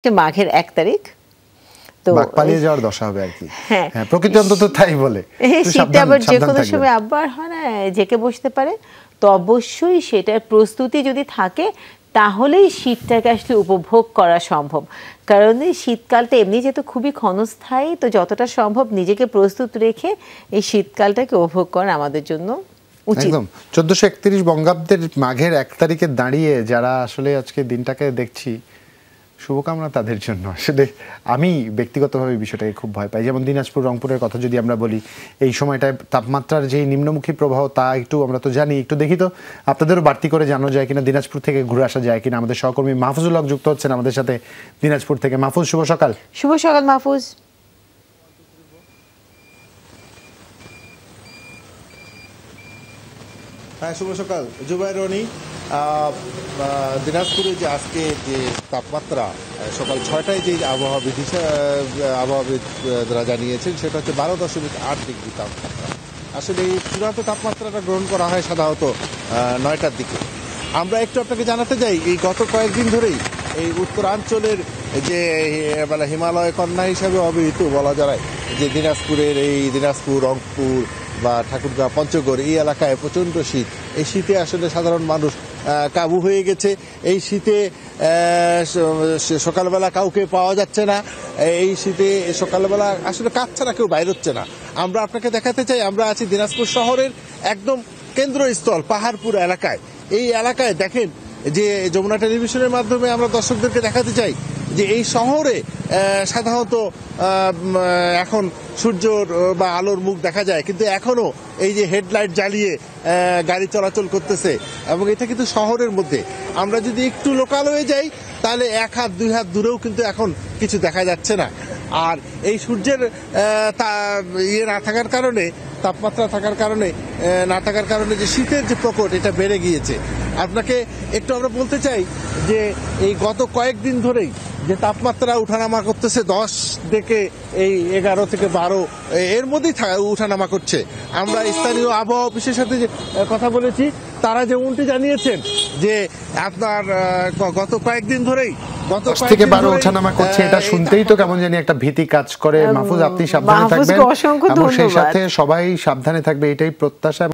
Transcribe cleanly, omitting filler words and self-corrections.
মাঘের ১ তারিখ তো বাঘ পালিয়ে যাওয়ার দশা হবে আর কি। হ্যাঁ, প্রকৃতি অন্তত তাই বলে। শীতটা আবার যে কোনো সময় আবার হয় না জেকে বসতে পারে, তো অবশ্যই সেটার প্রস্তুতি যদি থাকে তাহলেই শীতটাকে আসলে উপভোগ করা সম্ভব। কারণ এই শীতকালটা এমনি যেহেতু খুবই ক্ষণস্থায়ী, তো যতটা সম্ভব নিজেকে প্রস্তুত রেখে এই শীতকালটাকে উপভোগ করা আমাদের জন্য উচিত। একদম 1431 বঙ্গাব্দের মাঘের ১ তারিখে দাঁড়িয়ে যারা আসলে আজকে দিনটাকে দেখছি, শুভকামনা তাদের জন্য। আসলে আমি ব্যক্তিগতভাবে বিষয়টাকে খুব ভয় পাই। যেমন দিনাজপুর, রংপুরের কথা যদি আমরা বলি, এই সময়টায় তাপমাত্রার যে নিম্নমুখী প্রবাহ তা একটু আমরা তো জানি, একটু দেখি তো আপনাদেরও বাড়তি করে জানানো যায় কিনা, দিনাজপুর থেকে ঘুরে আসা যায় কিনা। আমাদের সহকর্মী মাহফুজুল হক যুক্ত হচ্ছেন আমাদের সাথে দিনাজপুর থেকে। মাহফুজ, শুভ সকাল। শুভ সকাল মাহফুজ। হ্যাঁ, শুভ সকাল জুবাইর রনি। দিনাজপুরে যে আজকে যে তাপমাত্রা সকাল ৬টায় যে আবহাওয়াবিদরা জানিয়েছেন সেটা হচ্ছে 12.8 ডিগ্রি তাপমাত্রা। আসলে এই চূড়ান্ত তাপমাত্রাটা গ্রহণ করা হয় সাধারণত ৯টার দিকে। আমরা একটু আপনাকে জানাতে চাই, এই গত কয়েকদিন ধরেই এই উত্তরাঞ্চলের যে হিমালয় কন্যা হিসাবে অভিহিত বলা যায় যে দিনাজপুর, রংপুর বা ঠাকুরগাঁও, পঞ্চগড় এই এলাকায় প্রচণ্ড শীত। এই শীতে আসলে সাধারণ মানুষ কাবু হয়ে গেছে। এই শীতে সকালবেলা কাউকে পাওয়া যাচ্ছে না। এই শীতে সকালবেলা আসলে কাজ ছাড়া কেউ বাইর হচ্ছে না। আমরা আপনাকে দেখাতে চাই, আমরা আছি দিনাজপুর শহরের একদম কেন্দ্রস্থল পাহাড়পুর এলাকায়। এই এলাকায় দেখেন যে যমুনা টেলিভিশনের মাধ্যমে আমরা দর্শকদেরকে দেখাতে চাই যে এই শহরে সাধারণত এখন সূর্যর বা আলোর মুখ দেখা যায়, কিন্তু এখনো এই যে হেডলাইট জ্বালিয়ে গাড়ি চলাচল করতেছে, এবং এটা কিন্তু শহরের মধ্যে। আমরা যদি একটু লোকালয়ে যাই তাহলে ১ হাত ২ হাত দূরেও কিন্তু এখন কিছু দেখা যাচ্ছে না। আর এই সূর্যের না থাকার কারণে, তাপমাত্রা না থাকার কারণে যে শীতের যে প্রকোপ এটা বেড়ে গিয়েছে। আপনাকে একটু আমরা বলতে চাই যে এই গত কয়েকদিন ধরেই যে তাপমাত্রা উঠানামা করতেছে ১০ থেকে এই ১১ থেকে ১২ এর মধ্যেই উঠানামা করছে। আমরা স্থানীয় আবহাওয়া অফিসের সাথে যে কথা বলেছি, তারা যেমনটি জানিয়েছেন যে আপনার গত কয়েকদিন ধরেই ১০ থেকে ১২ ওঠানামা করছে, এটা শুনতেই তো কেমন জানি একটা ভীতি কাজ করে। মাহফুজ, আপনি সাবধানে থাকবেন এবং সেই সাথে সবাই সাবধানে থাকবে, এটাই প্রত্যাশা।